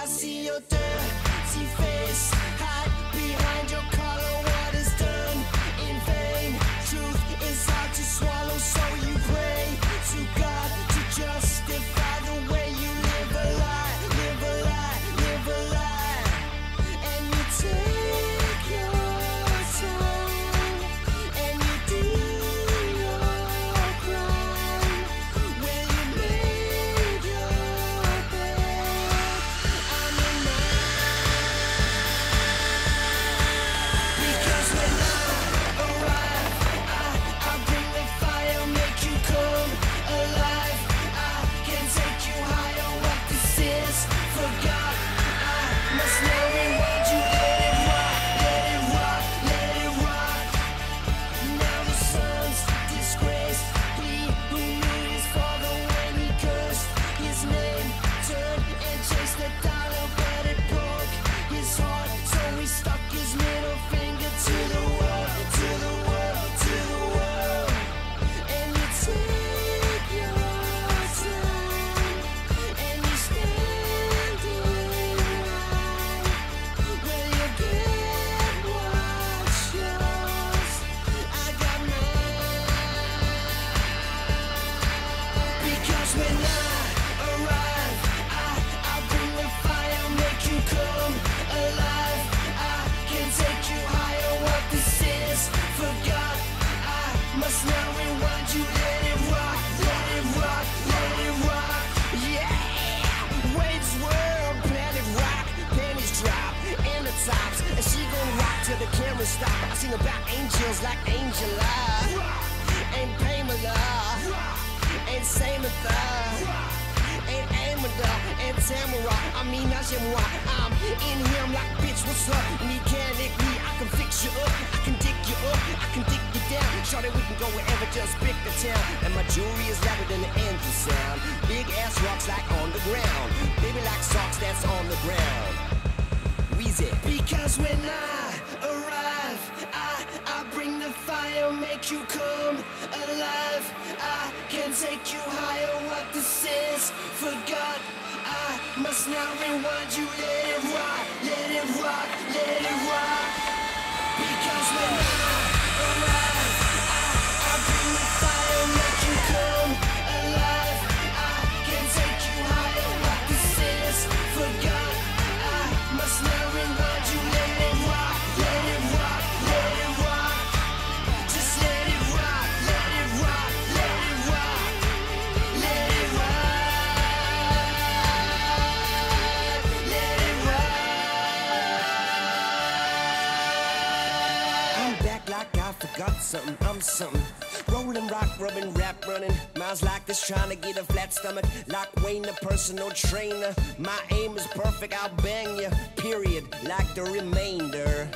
I see your dirty face, hide behind your collar. What is done in vain? Truth is hard to swallow, so you pray to God to justify the way you live a lie, live a lie, live a lie. And you take your time and you do your crime. Well, you made your bed. I'm in because when I arrive, I bring the fire, make you come alive. I can take you higher. What this is, forgot. I must now rewind you. Let it rock, let it rock, let it rock. Now the son's disgraced. He who knew his father when he cursed his name, turned and chased the dollar, but it broke his heart. So he stuck his middle finger to the world, to the world, to the world. And you take your time and you stand in line. Well, you get what's yours. I got mine. Because when I arrive, I bring the fire, make you come alive. I can take you higher. What this is, forgot. I must now rewind you. Let it rock, let it rock, let it rock. Yeah, waves whirl, planet rock, panties drop, and the tops, and she gon' rock till the camera stop. I sing about angels like Angela, and Pamela, and Samantha, and Amanda, and Tamara. I mean, I'm in here, I'm like, bitch, what's up? Mechanically, I can fix you up, I can dig you up, I can dig you down. Shorty, we can go wherever, just pick the town. And my jewelry is louder than the angel sound. Big ass rocks like on the ground, baby like socks that's on the ground. Wheezy. Because when I arrive, I bring the fire, make you come alive. I can take you higher. What this is, forgot. I must now rewind you. Let it rock, let it rock, let it rock. Because when I arrive, I bring the fire, make you come alive. I can take you higher. What this is, forgot. I must now rewind you. Let it rock, let it rock, let it rock. Just let it rock, let it rock, let it rock, let it rock, let it rock. I'm back like I forgot something. I'm something. Rolling, rock, rubbing, rap, running. Miles like this, trying to get a flat stomach. Like Wayne, the personal trainer. My aim is perfect, I'll bang you. Period, like the remainder.